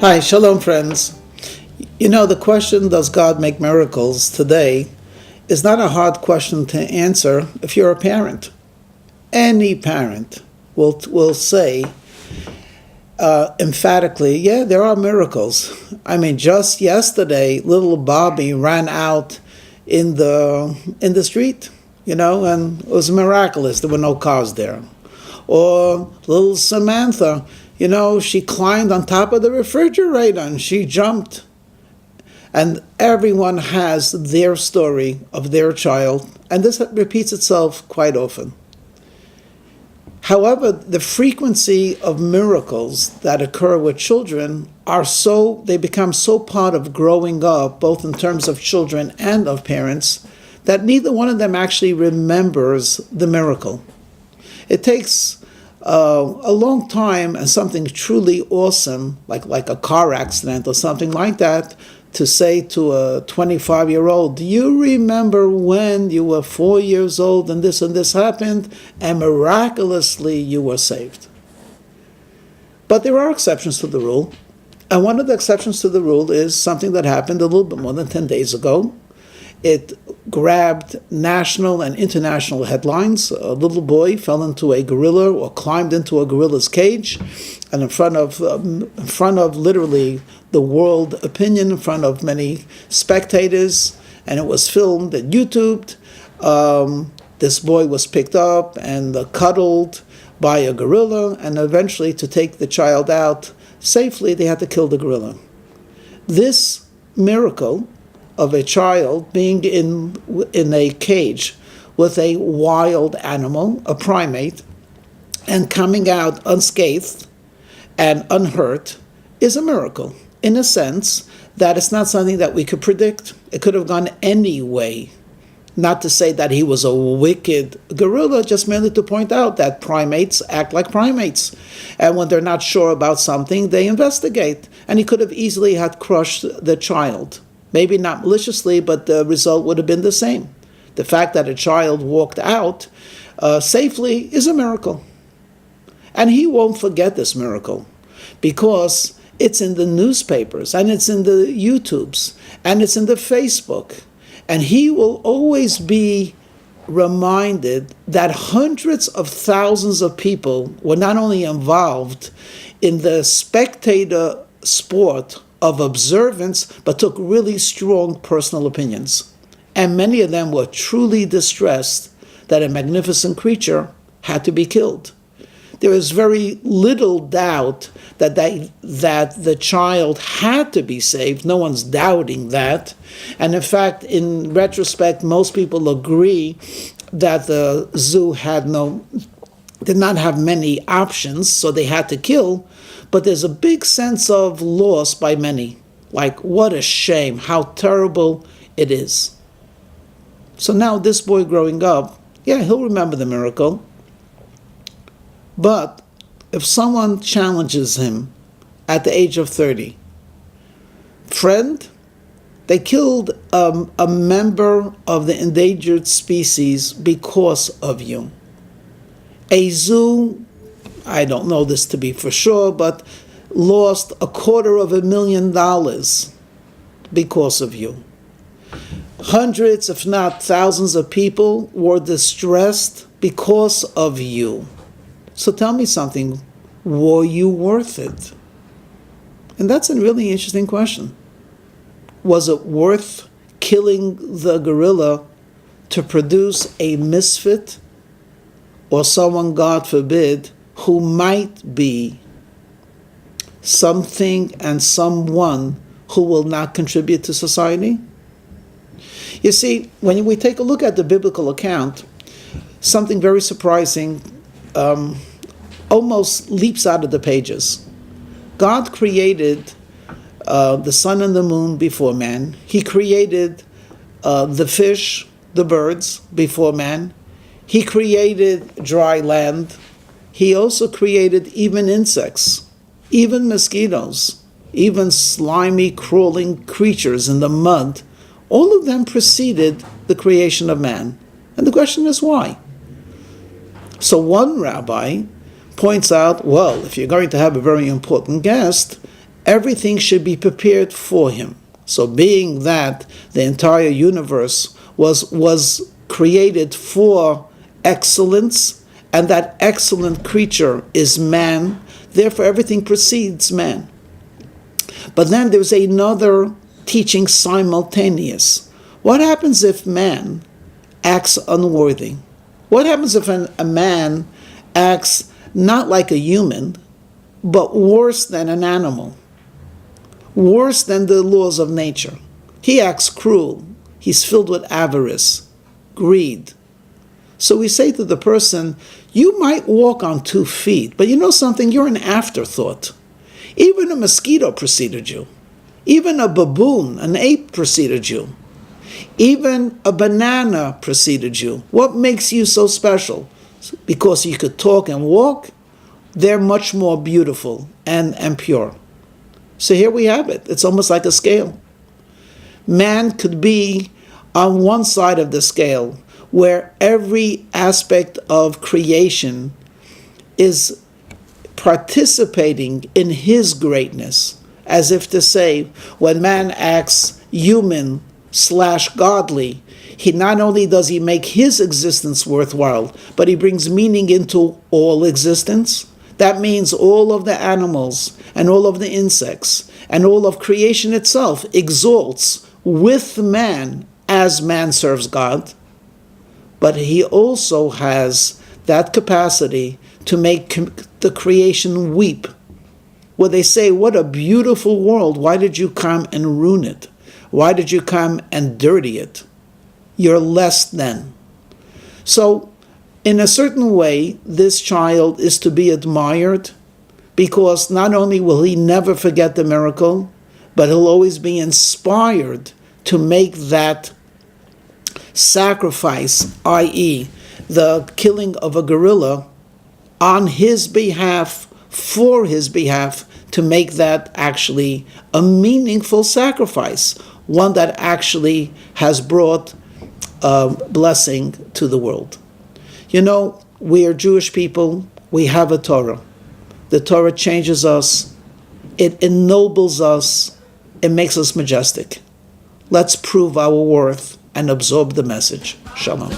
Hi, shalom friends. The question, does God make miracles today, is not a hard question to answer if you're a parent. Any parent will say emphatically, yeah, there are miracles. I mean, just yesterday, little Bobby ran out in the street, and it was miraculous. There were no cars there. Or little Samantha, she climbed on top of the refrigerator and she jumped. And everyone has their story of their child, and this repeats itself quite often. However, the frequency of miracles that occur with children they become so part of growing up, both in terms of children and of parents, that neither one of them actually remembers the miracle. It takes a long time and something truly awesome, like a car accident or something like that, to say to a 25-year-old, do you remember when you were 4 years old and this happened, and miraculously you were saved? But there are exceptions to the rule, and one of the exceptions to the rule is something that happened a little bit more than 10 days ago. It grabbed national and international headlines. A little boy fell into a gorilla or climbed into a gorilla's cage, and in front of literally the world opinion, in front of many spectators, and it was filmed and YouTubed. This boy was picked up and cuddled by a gorilla, and eventually, to take the child out safely, they had to kill the gorilla. This miracle of a child being in a cage with a wild animal, a primate, and coming out unscathed and unhurt is a miracle, in a sense that it's not something that we could predict. It could have gone any way. Not to say that he was a wicked gorilla, just merely to point out that primates act like primates. And when they're not sure about something, they investigate. And he could have easily had crushed the child. Maybe not maliciously, but the result would have been the same. The fact that a child walked out safely is a miracle. And he won't forget this miracle because it's in the newspapers and it's in the YouTubes and it's in the Facebook. And he will always be reminded that hundreds of thousands of people were not only involved in the spectator sport of observance, but took really strong personal opinions. And many of them were truly distressed that a magnificent creature had to be killed. There is very little doubt that the child had to be saved. No one's doubting that. And in fact, in retrospect, most people agree that the zoo did not have many options, so they had to kill. But there's a big sense of loss by many. Like, what a shame, how terrible it is. So now this boy growing up, yeah, he'll remember the miracle. But if someone challenges him at the age of 30, friend, they killed a member of the endangered species because of you. A zoo, I don't know this to be for sure, but lost $250,000 because of you. Hundreds, if not thousands of people were distressed because of you. So tell me something, were you worth it? And that's a really interesting question. Was it worth killing the gorilla to produce a misfit or someone, God forbid, who might be something and someone who will not contribute to society? You see, when we take a look at the biblical account, something very surprising almost leaps out of the pages. God created the sun and the moon before man. He created the fish, the birds before man. He created dry land. He also created even insects, even mosquitoes, even slimy, crawling creatures in the mud. All of them preceded the creation of man. And the question is why? So one rabbi points out, well, if you're going to have a very important guest, everything should be prepared for him. So being that the entire universe was created for excellence, and that excellent creature is man, therefore everything precedes man. But then there's another teaching simultaneous. What happens if man acts unworthy? What happens if a man acts not like a human, but worse than an animal? Worse than the laws of nature. He acts cruel. He's filled with avarice, greed. So we say to the person, you might walk on 2 feet, but you know something? You're an afterthought. Even a mosquito preceded you. Even a baboon, an ape preceded you. Even a banana preceded you. What makes you so special? Because you could talk and walk, they're much more beautiful and pure. So here we have it. It's almost like a scale. Man could be on one side of the scale, where every aspect of creation is participating in his greatness, as if to say, when man acts human/godly, he not only does he make his existence worthwhile, but he brings meaning into all existence. That means all of the animals and all of the insects and all of creation itself exalts with man as man serves God. But he also has that capacity to make the creation weep. Where they say, what a beautiful world. Why did you come and ruin it? Why did you come and dirty it? You're less than. So, in a certain way, this child is to be admired, because not only will he never forget the miracle, but he'll always be inspired to make that sacrifice, i.e., the killing of a gorilla, on his behalf, for his behalf, to make that actually a meaningful sacrifice, one that actually has brought blessing to the world. You know, we are Jewish people, we have a Torah. The Torah changes us, it ennobles us, it makes us majestic. Let's prove our worth and absorb the message. Shalom.